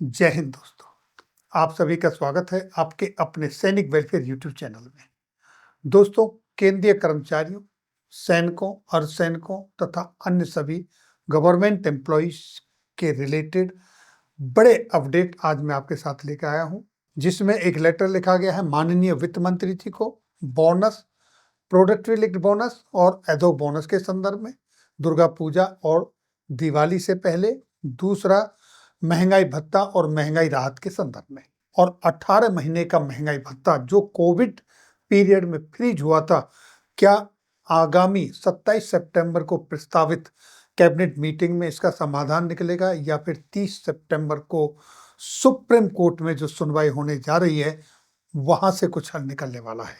जय हिंद दोस्तों। आप सभी का स्वागत है आपके अपने सैनिक वेलफेयर यूट्यूब चैनल में। दोस्तों, केंद्रीय कर्मचारियों, सैनिकों, अर्धसैनिकों तथा अन्य सभी गवर्नमेंट एम्प्लॉइज के रिलेटेड बड़े अपडेट आज मैं आपके साथ लेकर आया हूं, जिसमें एक लेटर लिखा गया है माननीय वित्त मंत्री जी को बोनस, प्रोडक्टिविटी लिंक्ड बोनस और एडहॉक बोनस के संदर्भ में, दुर्गा पूजा और दिवाली से पहले, दूसरा महंगाई भत्ता और महंगाई राहत के संदर्भ में, और 18 महीने का महंगाई भत्ता जो कोविड पीरियड में फ्रीज हुआ था, क्या आगामी 27 सितंबर को प्रस्तावित कैबिनेट मीटिंग में इसका समाधान निकलेगा या फिर 30 सितंबर को सुप्रीम कोर्ट में जो सुनवाई होने जा रही है वहां से कुछ हल निकलने वाला है।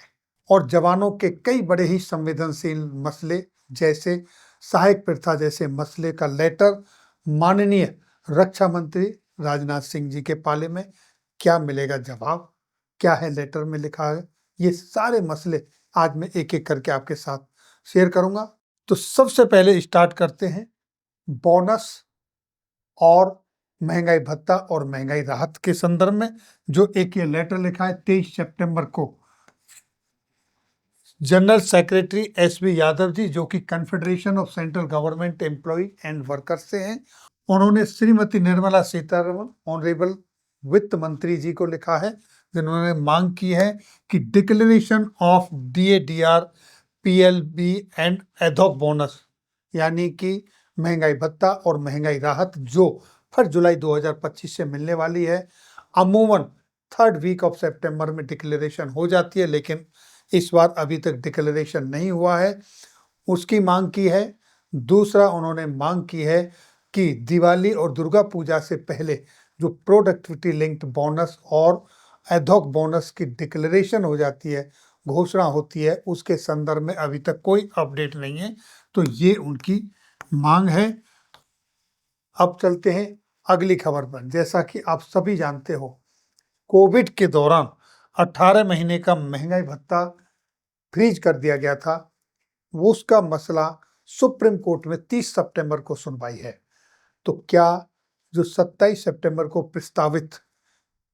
और जवानों के कई बड़े ही संवेदनशील मसले जैसे सहायक प्रथा जैसे मसले का लेटर माननीय रक्षा मंत्री राजनाथ सिंह जी के पाले में, क्या मिलेगा जवाब, क्या है लेटर में लिखा है, ये सारे मसले आज मैं एक एक करके आपके साथ शेयर करूंगा। तो सबसे पहले स्टार्ट करते हैं बोनस और महंगाई भत्ता और महंगाई राहत के संदर्भ में, जो एक ये लेटर लिखा है 23 सितंबर को general secretary SB Yadav ji, जो कि confederation of central government employ and workers से हैं। उन्होंने श्रीमती निर्मला सीतारमण ऑनरेबल वित्त मंत्री जी को लिखा है, जिन्होंने मांग की है कि declaration of DADR, PLB and ad hoc bonus, यानी कि महंगाई भत्ता और महंगाई राहत जो 1 जुलाई 2025 से मिलने वाली है, अमूमन 3rd वीक ऑफ सितंबर में डिक्लेरेशन हो जाती है, लेकिन इस बार अभी तक डिक्लेरेशन नहीं हुआ है, उसकी मांग की है। दूसरा, उन्होंने मांग की है कि दिवाली और दुर्गा पूजा से पहले जो प्रोडक्टिविटी लिंक्ड बोनस और एडहॉक बोनस की डिक्लेरेशन हो जाती है, घोषणा होती है, उसके संदर्भ में अभी तक कोई अपडेट नहीं है, तो ये उनकी मांग है। अब चलते हैं अगली खबर पर। जैसा कि आप सभी जानते हो, कोविड के दौरान 18 महीने का महंगाई भत्ता फ्रीज कर दिया गया था, वो उसका मसला सुप्रीम कोर्ट में 30 सितंबर को सुनवाई है। तो क्या जो 27 सितंबर को प्रस्तावित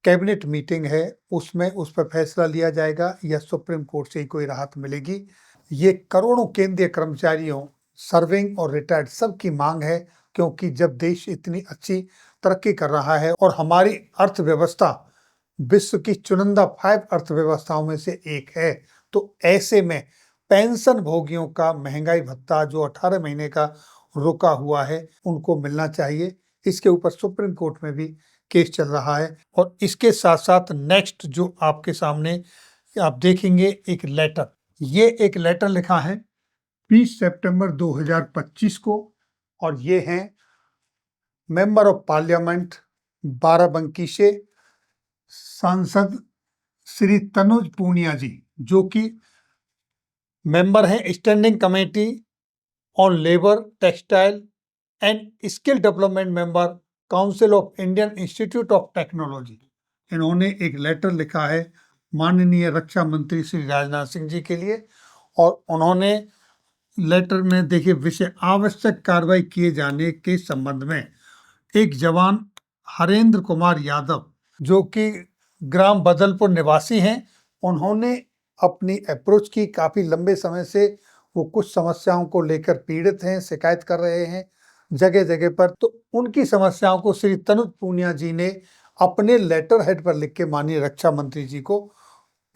कैबिनेट मीटिंग है उसमें उस पर फैसला लिया जाएगा या सुप्रीम कोर्ट से ही कोई राहत मिलेगी? ये करोड़ों केंद्रीय कर्मचारियों, सर्विंग और रिटायर्ड सबकी मांग है, क्योंकि जब देश इतनी अच्छी तरक्की कर रहा है और हमारी अर्थव्यवस्था विश्व की चुनिंदा 5 अर्थव्यवस्थाओं में से एक है, तो ऐसे में पेंशन भोगियों का महंगाई भत्ता जो 18 महीने का रुका हुआ है उनको मिलना चाहिए। इसके ऊपर सुप्रीम कोर्ट में भी केस चल रहा है। और इसके साथ साथ नेक्स्ट जो आपके सामने आप देखेंगे एक लेटर, ये एक लेटर लिखा है 20 सितंबर 2025 को, और ये हैं मेंबर ऑफ पार्लियामेंट बाराबंकी से सांसद श्री तनुज पूनिया जी, जो कि मेंबर हैं standing committee on labour, textile and skill development, member council of Indian institute of technology. इन्होंने एक लेटर लिखा है माननीय रक्षा मंत्री श्री राजनाथ सिंह जी के लिए, और उन्होंने लेटर में देखिए विषय आवश्यक कार्रवाई किए जाने के संबंध में एक जवान हरेंद्र कुमार यादव, जो कि ग्राम बदलपुर निवासी हैं, उन्होंने अपनी अप्रोच की। काफ़ी लंबे समय से वो कुछ समस्याओं को लेकर पीड़ित हैं, शिकायत कर रहे हैं जगह जगह पर, तो उनकी समस्याओं को श्री तनुज पूनिया जी ने अपने लेटर हेड पर लिख के माननीय रक्षा मंत्री जी को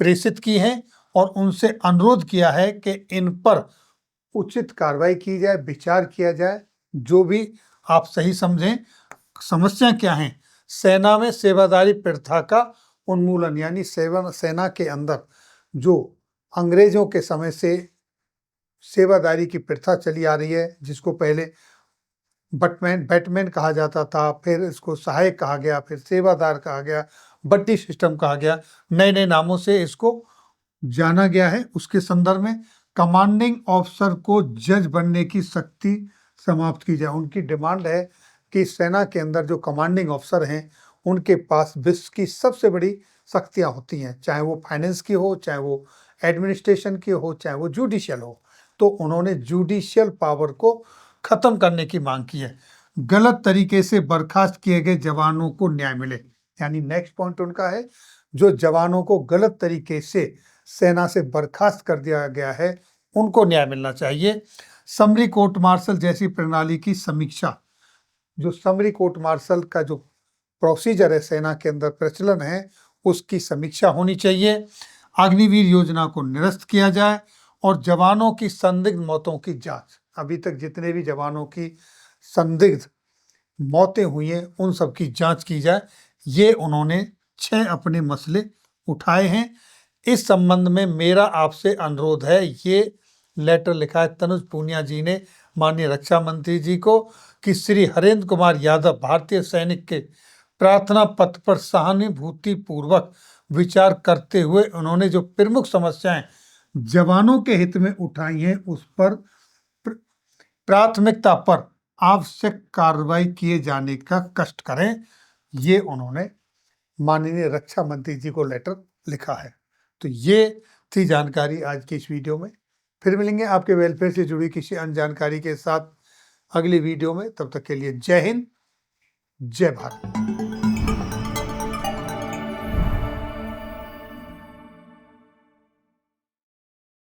प्रेषित की हैं और उनसे अनुरोध किया है कि इन पर उचित कार्रवाई की जाए, विचार किया जाए, जो भी आप सही समझें। समस्या क्या है? सेना में सेवादारी प्रथा का उन्मूलन, यानी सेना के अंदर जो अंग्रेजों के समय से सेवादारी की प्रथा चली आ रही है, जिसको पहले बैटमैन कहा जाता था, फिर इसको सहायक कहा गया, फिर सेवादार कहा गया, बड्डी सिस्टम कहा गया, नए नए नामों से इसको जाना गया है। उसके संदर्भ में कमांडिंग ऑफिसर को जज बनने की शक्ति समाप्त की जाए। उनकी डिमांड है कि सेना के अंदर जो कमांडिंग ऑफिसर हैं उनके पास विश्व की सबसे बड़ी शक्तियां होती हैं, चाहे वो फाइनेंस की हो, चाहे वो एडमिनिस्ट्रेशन की हो, चाहे वो जुडिशियल हो। तो उन्होंने जुडिशियल पावर को खत्म करने की मांग की है। गलत तरीके से बर्खास्त किए गए जवानों को न्याय मिले। यानी नेक्स्ट पॉइंट उनका है, जो जवानों को गलत तरीके से सेना से बर्खास्त कर दिया गया है उनको न्याय मिलना चाहिए। समरी कोर्ट मार्शल जैसी प्रणाली की समीक्षा, जो समरी कोर्ट मार्शल का जो प्रोसीजर है सेना के अंदर प्रचलन है उसकी समीक्षा होनी चाहिए। अग्निवीर योजना को निरस्त किया जाए और जवानों की संदिग्ध मौतों की जांच, अभी तक जितने भी जवानों की संदिग्ध मौतें हुई हैं उन सब की जांच की जाए। ये उन्होंने 6 अपने मसले उठाए हैं। इस संबंध में मेरा आपसे अनुरोध है, ये लेटर लिखा है तनुज पूनिया जी ने माननीय रक्षा मंत्री जी को, कि श्री हरेंद्र कुमार यादव भारतीय सैनिक के प्रार्थना पत्र पर सहानुभूति पूर्वक विचार करते हुए उन्होंने जो प्रमुख समस्याएं जवानों के हित में उठाई हैं उस पर प्राथमिकता पर आवश्यक कार्रवाई किए जाने का कष्ट करें। ये उन्होंने माननीय रक्षा मंत्री जी को लेटर लिखा है। तो ये थी जानकारी आज की इस वीडियो में। फिर मिलेंगे आपके वेलफेयर से जुड़ी किसी अन्य जानकारी के साथ अगली वीडियो में। तब तक के लिए जय हिंद, जय भारत।